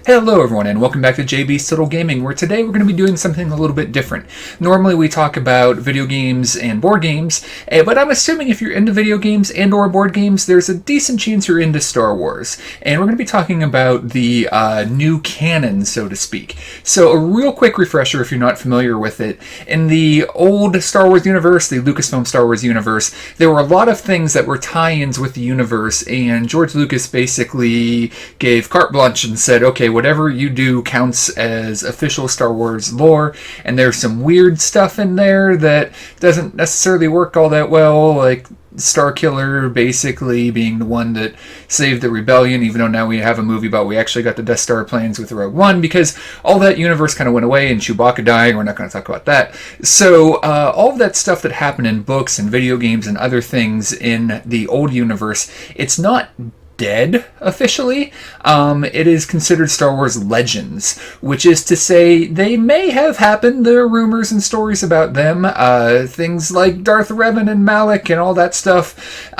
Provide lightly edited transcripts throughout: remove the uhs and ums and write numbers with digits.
Hello everyone and welcome back to JB's Total Gaming, where today we're going to be doing something a little bit different. Normally we talk about video games and board games, but I'm assuming if you're into video games and or board games, there's a decent chance you're into Star Wars. And we're going to be talking about the new canon, so to speak. So a real quick refresher if you're not familiar with it. In the old Star Wars universe, the Lucasfilm Star Wars universe, there were a lot of things that were tie-ins with the universe, and George Lucas basically gave carte blanche and said, okay, whatever you do counts as official Star Wars lore, and there's some weird stuff in there that doesn't necessarily work all that well, like Starkiller basically being the one that saved the rebellion, even though now we have a movie about we actually got the Death Star plans with Rogue One, because all that universe kind of went away and Chewbacca died. We're not going to talk about that. So all of that stuff that happened in books and video games and other things in the old universe, it's not dead officially. It is considered Star Wars legends, which is to say they may have happened. There are rumors and stories about them. Things like Darth Revan and Malak and all that stuff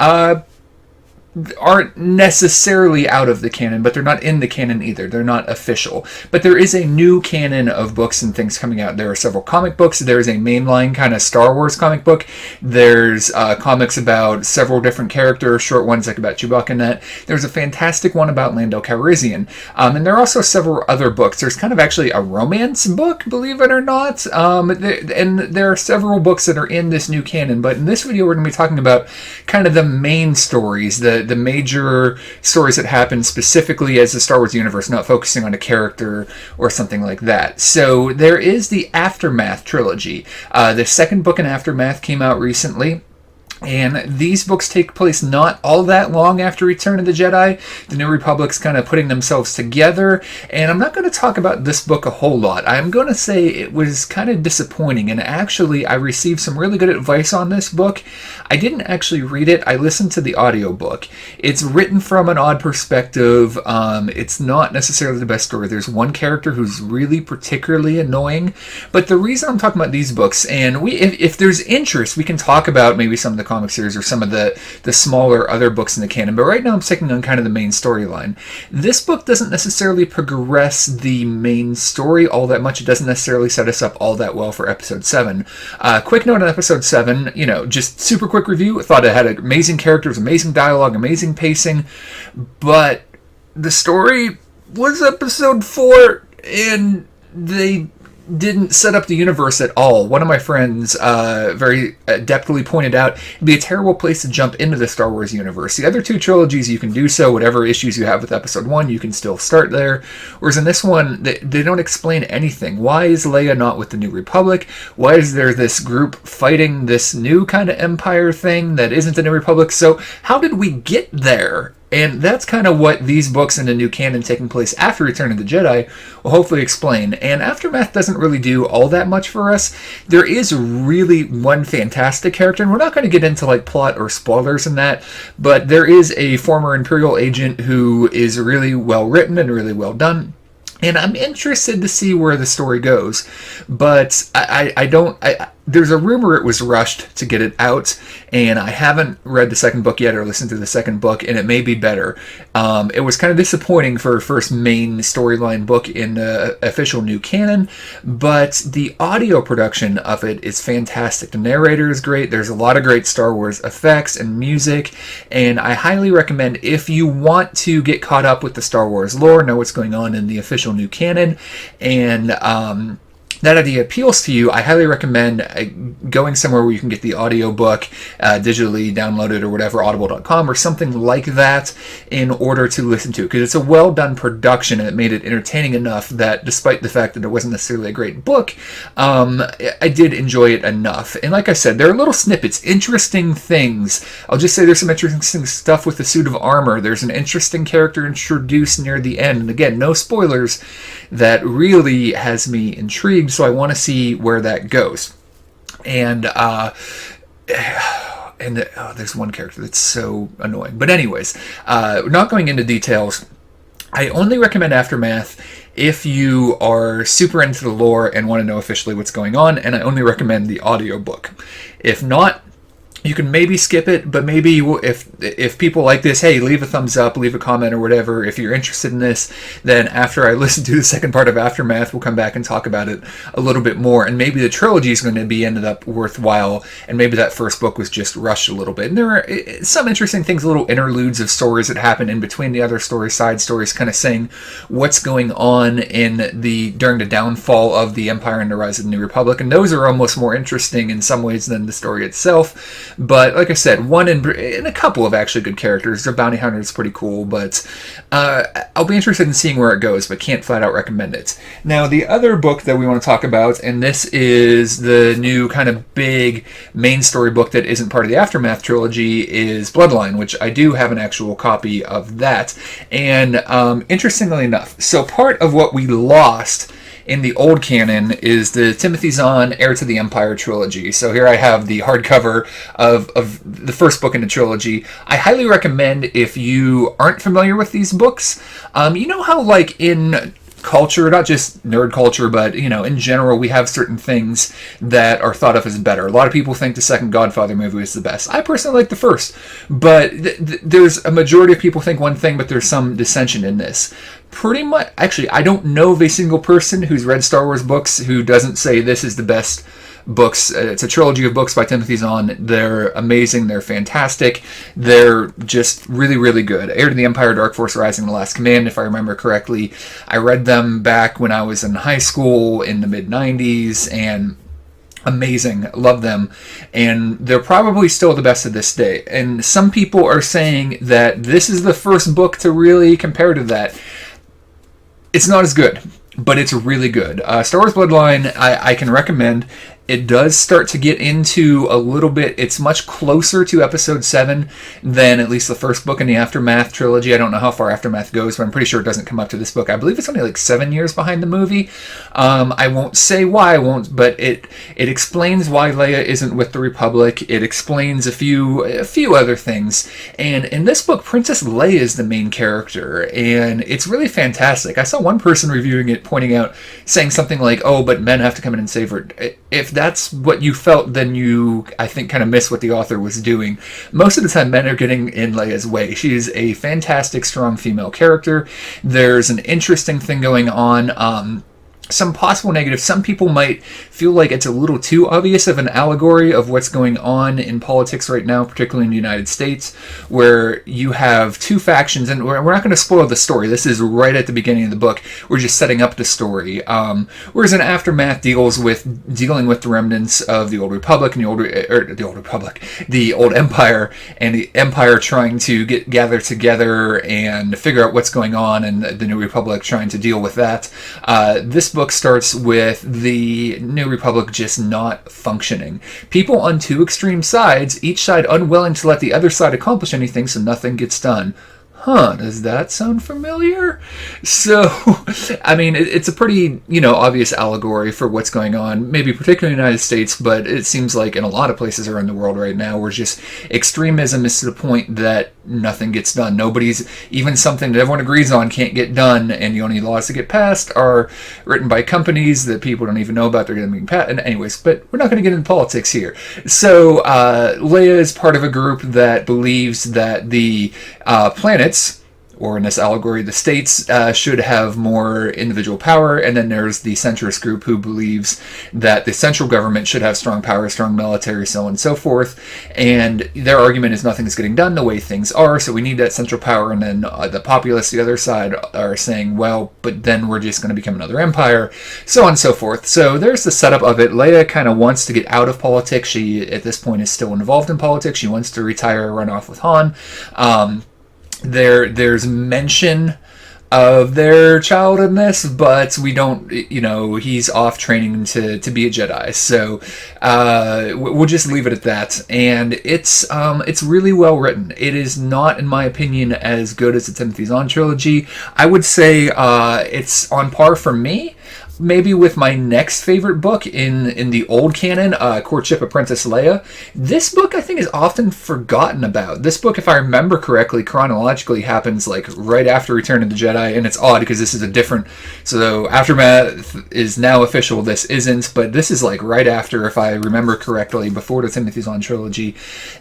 aren't necessarily out of the canon, but they're not in the canon either. They're not official. But there is a new canon of books and things coming out. There are several comic books. There's a mainline kind of Star Wars comic book. There's comics about several different characters, short ones like about Chewbacca and that. There's a fantastic one about Lando Calrissian. And there are also several other books. There's kind of actually a romance book, believe it or not. And there are several books that are in this new canon. But in this video, we're going to be talking about kind of the main stories, the major stories that happen specifically as the Star Wars universe, not focusing on a character or something like that. So there is the Aftermath trilogy. The second book in Aftermath came out recently. And these books take place not all that long after Return of the Jedi. The New Republic's kind of putting themselves together. And I'm not going to talk about this book a whole lot. I'm going to say it was kind of disappointing. And actually, I received some really good advice on this book. I didn't actually read it. I listened to the audiobook. It's written from an odd perspective. It's not necessarily the best story. There's one character who's really particularly annoying. But the reason I'm talking about these books, and if there's interest, we can talk about maybe some of the comic series or some of the smaller other books in the canon, but right now I'm sticking on kind of the main storyline. This book doesn't necessarily progress the main story all that much. It doesn't necessarily set us up all that well for episode 7. Quick note on episode 7, just super quick review. I thought it had amazing characters, amazing dialogue, amazing pacing, but the story was episode 4 and they didn't set up the universe at all. One of my friends very adeptly pointed out it'd be a terrible place to jump into the Star Wars universe. The other two trilogies, you can do so. Whatever issues you have with episode 1, you can still start there. Whereas in this one, they don't explain anything. Why is Leia not with the New Republic? Why is there this group fighting this new kind of empire thing that isn't the New Republic? So how did we get there? And that's kind of what these books in the new canon taking place after Return of the Jedi will hopefully explain. And Aftermath doesn't really do all that much for us. There is really one fantastic character, and we're not going to get into like plot or spoilers in that, but there is a former Imperial agent who is really well written and really well done. And I'm interested to see where the story goes, but there's a rumor it was rushed to get it out, and I haven't read the second book yet or listened to the second book, and it may be better. It was kind of disappointing for a first main storyline book in the official new canon, but the audio production of it is fantastic. The narrator is great. There's a lot of great Star Wars effects and music, and I highly recommend if you want to get caught up with the Star Wars lore, know what's going on in the official new canon, and that idea appeals to you, I highly recommend going somewhere where you can get the audiobook digitally downloaded or whatever, audible.com or something like that, in order to listen to it, because it's a well done production and it made it entertaining enough that despite the fact that it wasn't necessarily a great book, I did enjoy it enough. And like I said, there are little snippets, interesting things. I'll just say there's some interesting stuff with the suit of armor. There's an interesting character introduced near the end, and again, no spoilers, that really has me intrigued. So I want to see where that goes. And there's one character that's so annoying. But anyways, not going into details, I only recommend Aftermath if you are super into the lore and want to know officially what's going on, and I only recommend the audiobook. If not, you can maybe skip it, but maybe if people like this, hey, leave a thumbs up, leave a comment or whatever. If you're interested in this, then after I listen to the second part of Aftermath, we'll come back and talk about it a little bit more. And maybe the trilogy is going to be ended up worthwhile, and maybe that first book was just rushed a little bit. And there are some interesting things, little interludes of stories that happen in between the other stories, side stories, kind of saying what's going on during the downfall of the Empire and the rise of the New Republic. And those are almost more interesting in some ways than the story itself. But like I said, one and a couple of actually good characters. The bounty hunter is pretty cool, but I'll be interested in seeing where it goes, but can't flat out recommend it. Now, the other book that we want to talk about, and this is the new kind of big main story book that isn't part of the Aftermath trilogy, is Bloodline, which I do have an actual copy of that. And interestingly enough, so part of what we lost in the old canon is the Timothy Zahn Heir to the Empire trilogy. So here I have the hardcover of the first book in the trilogy. I highly recommend, if you aren't familiar with these books, you know how like in culture, not just nerd culture, but in general, we have certain things that are thought of as better. A lot of people think the second Godfather movie is the best. I personally like the first, but there's a majority of people think one thing, but there's some dissension in this. Pretty much, actually, I don't know of a single person who's read Star Wars books who doesn't say this is the best books. It's a trilogy of books by Timothy Zahn. They're amazing. They're fantastic. They're just really, really good. Heir to the Empire, Dark Force Rising, The Last Command, if I remember correctly. I read them back when I was in high school in the mid-90s, and amazing. Love them. And they're probably still the best to this day. And some people are saying that this is the first book to really compare to that. It's not as good, but it's really good. Star Wars Bloodline, I can recommend. It does start to get into a little bit, it's much closer to episode 7 than at least the first book in the Aftermath trilogy. I don't know how far Aftermath goes, but I'm pretty sure it doesn't come up to this book. I believe it's only like 7 years behind the movie. I won't say why, but it explains why Leia isn't with the Republic. It explains a few other things. And in this book, Princess Leia is the main character, and it's really fantastic. I saw one person reviewing it saying something like, oh, but men have to come in and save her. If that's what you felt, then you, I think, kind of miss what the author was doing. Most of the time, men are getting in Leia's way. She is a fantastic, strong female character. There's an interesting thing going on. Some possible negatives. Some people might feel like it's a little too obvious of an allegory of what's going on in politics right now, particularly in the United States, where you have two factions, and we're not going to spoil the story. This is right at the beginning of the book. We're just setting up the story. Whereas in Aftermath dealing with the remnants of the Old Republic and the Old Empire, and the Empire trying to gather together and figure out what's going on, and the New Republic trying to deal with that. This book starts with the New Republic just not functioning. People on two extreme sides, each side unwilling to let the other side accomplish anything, so nothing gets done. Does that sound familiar? So, I mean, it's a pretty, obvious allegory for what's going on, maybe particularly in the United States, but it seems like in a lot of places around the world right now, where just extremism is to the point that nothing gets done. Even something that everyone agrees on can't get done, and the only laws that get passed are written by companies that people don't even know about. They're going to be passed. And anyways, but we're not going to get into politics here. So, Leia is part of a group that believes that the planets, or in this allegory, the states, should have more individual power. And then there's the centrist group who believes that the central government should have strong power, strong military, so on and so forth. And their argument is nothing is getting done the way things are, so we need that central power. And then the populace, the other side, are saying, well, but then we're just going to become another empire, so on and so forth. So there's the setup of it. Leia kind of wants to get out of politics. She, at this point, is still involved in politics. She wants to retire, run off with Han. There's mention of their child in this, but we don't, he's off training to be a Jedi. So we'll just leave it at that. And it's really well written. It is not, in my opinion, as good as the Timothy Zahn trilogy. I would say it's on par for me. maybe with my next favorite book in the old canon, Courtship of Princess Leia. This book I think is often forgotten about. This book, if I remember correctly, chronologically happens like right after Return of the Jedi, and it's odd because this is a different. So Aftermath is now official. This isn't, but this is like right after, if I remember correctly, before the Timothy Zahn trilogy.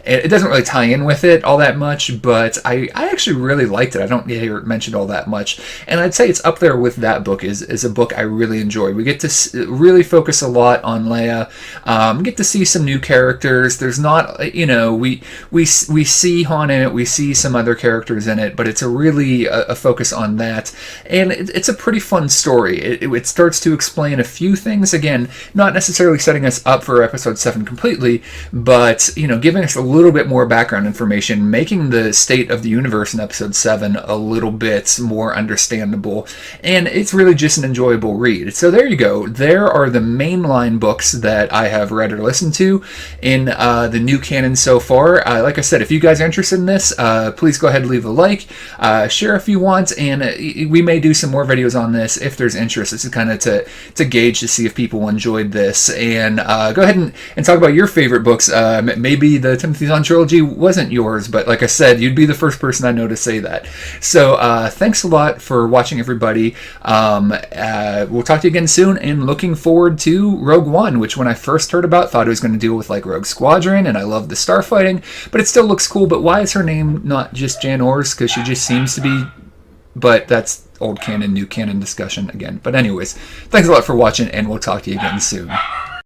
It doesn't really tie in with it all that much, but I actually really liked it. I don't hear it mentioned all that much, and I'd say it's up there with that book. Is a book I really enjoy. We get to really focus a lot on Leia. Get to see some new characters. There's not, we see Han in it. We see some other characters in it, but it's really a focus on that. And it's a pretty fun story. It starts to explain a few things. Again, not necessarily setting us up for episode 7 completely, but giving us a little bit more background information, making the state of the universe in episode 7 a little bit more understandable. And it's really just an enjoyable read. So there you go. There are the mainline books that I have read or listened to in the new canon so far. Like I said, if you guys are interested in this, please go ahead and leave a like, share if you want, and we may do some more videos on this if there's interest. This is kind of to gauge to see if people enjoyed this. And go ahead and talk about your favorite books. Maybe the Timothy Zahn trilogy wasn't yours, but like I said, you'd be the first person I know to say that. So thanks a lot for watching, everybody. We'll talk to you again soon, and looking forward to Rogue One, which when I first heard about, thought it was going to deal with like Rogue Squadron, and I love the starfighting, but it still looks cool. But why is her name not just Jan Ors? Because she just seems to be, but that's old canon, new canon discussion again. But anyways, thanks a lot for watching, and we'll talk to you again soon.